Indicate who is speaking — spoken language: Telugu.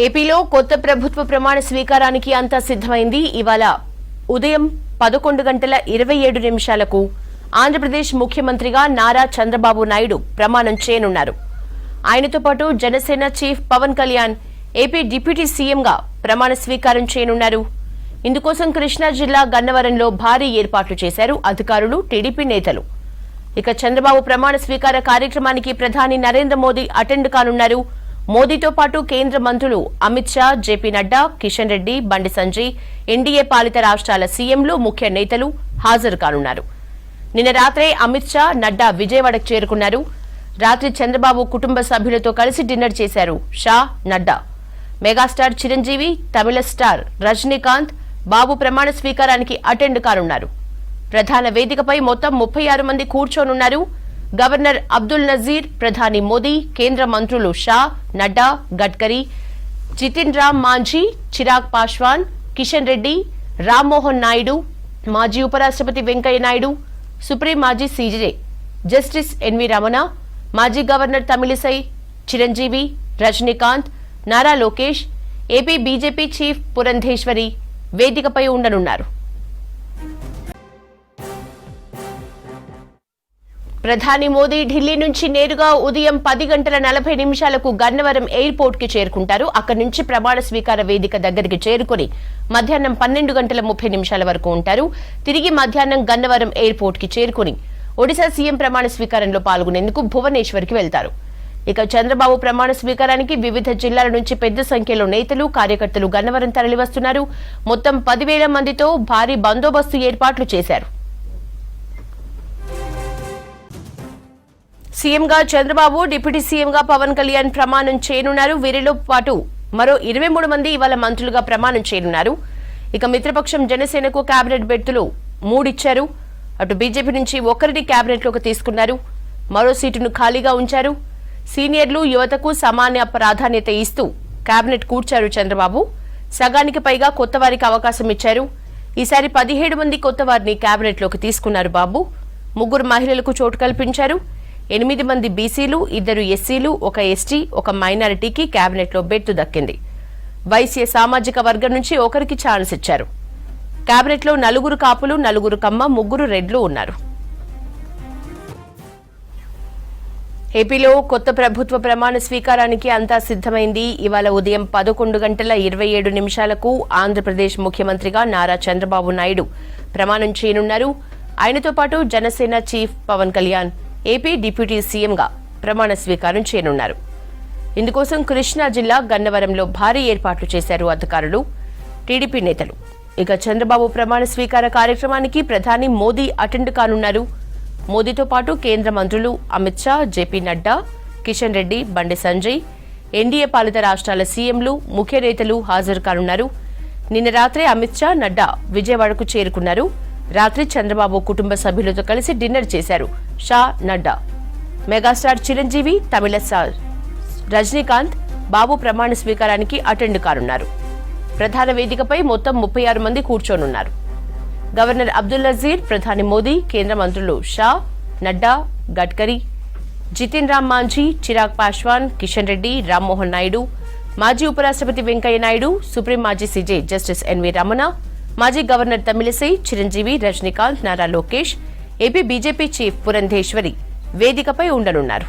Speaker 1: ఏపీలో కొత్త ప్రభుత్వ ప్రమాణ స్వీకారానికి అంతా సిద్ధమైంది. ఇవాళ ఉదయం 11:27 ఆంధ్రప్రదేశ్ ముఖ్యమంత్రిగా నారా చంద్రబాబు నాయుడు ప్రమాణం చేయనున్నారు. ఆయనతో పాటు Janasena chief Pawan Kalyan AP deputy సీఎంగా ప్రమాణ స్వీకారం చేయనున్నారు. ఇందుకోసం కృష్ణా జిల్లా గన్నవరంలో భారీ ఏర్పాట్లు చేశారు అధికారులు, టీడీపీ నేతలు. ఇక చంద్రబాబు ప్రమాణ స్వీకార కార్యక్రమానికి ప్రధాని నరేంద్ర మోదీ అటెండ్ కానున్నారు. మోదీతో పాటు కేంద్ర మంత్రులు అమిత్ షా, జేపీ నడ్డా, కిషన్ రెడ్డి, బండి సంజయ్, ఎన్డీఏ పాలిత రాష్ట్రాల సీఎంలు, ముఖ్య నేతలు హాజరు కానున్నారు. నిన్న రాత్రే అమిత్ షా, నడ్డా విజయవాడకు చేరుకున్నారు. రాత్రి చంద్రబాబు కుటుంబ సభ్యులతో కలిసి డిన్నర్ చేశారు షా, నడ్డా. మెగాస్టార్ చిరంజీవి, తమిళ స్టార్ రజనీకాంత్ బాబు ప్రమాణ స్వీకారానికి అటెండ్ కానున్నారు. ప్రధాన వేదికపై మొత్తం 36 మంది కూర్చోనున్నారు. గవర్నర్ అబ్దుల్ నజీర్, ప్రధాని మోదీ, కేంద్ర మంత్రులు షా, నడ్డా, గడ్కరీ, జితిన్ రామ్ మాంఝీ, చిరాగ్ పాశ్వాన్, కిషన్ రెడ్డి, రామ్మోహన్ నాయుడు, మాజీ ఉపరాష్ట్రపతి వెంకయ్య నాయుడు, సుప్రీం మాజీ సీజే జస్టిస్ ఎన్వి రమణ, మాజీ governor Tamilisai, Chiranjeevi, Rajinikanth, Nara Lokesh, AP BJP chief Purandeswari వేదికపై ఉండనున్నారు. ప్రధాని మోదీ ఢిల్లీ నుంచి నేరుగా ఉదయం 10:40 గన్నవరం ఎయిర్పోర్ట్ కి చేరుకుంటారు. అక్కడి నుంచి ప్రమాణ స్వీకార వేదిక దగ్గరికి చేరుకుని మధ్యాహ్నం 12:30 వరకు ఉంటారు. తిరిగి మధ్యాహ్నం గన్నవరం ఎయిర్పోర్ట్ కి చేరుకుని ఒడిశా సీఎం ప్రమాణ స్వీకారంలో పాల్గొనేందుకు భువనేశ్వర్ కి వెళ్తారు. ఇక చంద్రబాబు ప్రమాణ స్వీకారానికి వివిధ జిల్లాల నుంచి పెద్ద సంఖ్యలో నేతలు, కార్యకర్తలు గన్నవరం తరలివస్తున్నారు. మొత్తం 10,000 మందితో భారీ బందోబస్తు ఏర్పాట్లు చేశారు. సీఎంగా చంద్రబాబు, డిప్యూటీ సీఎంగా పవన్ కళ్యాణ్ ప్రమాణం చేయనున్నారు. వీరిలో పాటు మరో 23 మంది ఇవాళ మంత్రులుగా ప్రమాణం చేయనున్నారు. ఇక మిత్రపక్షం జనసేనకు కేబినెట్ బెర్తులు 3 ఇచ్చారు. అటు బీజేపీ నుంచి ఒకరిని కేబినెట్లోకి తీసుకున్నారు. మరో సీటును ఖాళీగా ఉంచారు. సీనియర్లు, యువతకు సమాన ప్రాధాన్యత ఇస్తూ కేబినెట్ కూర్చారు చంద్రబాబు. సగానికి పైగా కొత్త వారికి అవకాశం ఇచ్చారు. ఈసారి 17 మంది కొత్త వారిని కేబినెట్లోకి తీసుకున్నారు బాబు. 3 మహిళలకు చోటు కల్పించారు. 8 మంది బీసీలు, 2 ఎస్సీలు, 1 ఎస్టీ, 1 మైనారిటీకి కేబినెట్లో బెర్తు దక్కింది. వైసీ సామాజిక వర్గం నుంచి ఒకరికి ఛాన్స్ ఇచ్చారు. కేబినెట్లో 4 కాపులు, 4 కమ్మ, 3 రెడ్లు ఉన్నారు. ఏపీలో కొత్త ప్రభుత్వ ప్రమాణ స్వీకారానికి అంతా సిద్ధమైంది. ఇవాళ ఉదయం 11:27 ఆంధ్రప్రదేశ్ ముఖ్యమంత్రిగా నారా చంద్రబాబు నాయుడు ప్రమాణం చేయనున్నారు. ఆయనతో పాటు Janasena chief Pawan Kalyan AP deputy సీఎంగా ప్రమాణ స్వీకారం చేయనున్నారు. ఇందుకోసం కృష్ణా జిల్లా గన్నవరంలో భారీ ఏర్పాట్లు చేశారు అధికారులు, టీడీపీ నేతలు. ఇక చంద్రబాబు ప్రమాణ స్వీకార కార్యక్రమానికి ప్రధాని మోదీ అటెండ్ కానున్నారు. మోదీతో పాటు కేంద్ర మంత్రులు అమిత్ షా, జేపీ నడ్డా, కిషన్ రెడ్డి, బండి సంజయ్, ఎన్డీఏ పాలిత రాష్ట్రాల సీఎంలు, ముఖ్య నేతలు హాజరు కానున్నారు. నిన్న రాత్రే అమిత్ షా, నడ్డా విజయవాడకు చేరుకున్నారు. రాత్రి చంద్రబాబు కుటుంబ సభ్యులతో కలిసి డిన్నర్ చేశారు షా, నడ్డా. మెగాస్టార్ చిరంజీవి, తమిళ స్టార్ రజనీకాంత్ బాబు ప్రమాణ స్వీకారానికి అటెండ్ కానున్నారు. ప్రధాన వేదికపై మొత్తం 36 మంది కూర్చోనున్నారు. గవర్నర్ అబ్దుల్ నజీర్, ప్రధాని మోదీ, కేంద్ర మంత్రులు షా, నడ్డా, గడ్కరీ, జితిన్ రామ్ మాంఝీ, చిరాగ్ పాశ్వాన్, కిషన్ రెడ్డి, రామ్మోహన్ నాయుడు, మాజీ ఉపరాష్ట్రపతి వెంకయ్య నాయుడు, సుప్రీం మాజీ సీజే జస్టిస్ ఎన్వి రమణ, మాజీ governor Tamilisai, Chiranjeevi, Rajinikanth, Nara Lokesh, AP BJP chief Purandeswari వేదికపై ఉండనున్నారు.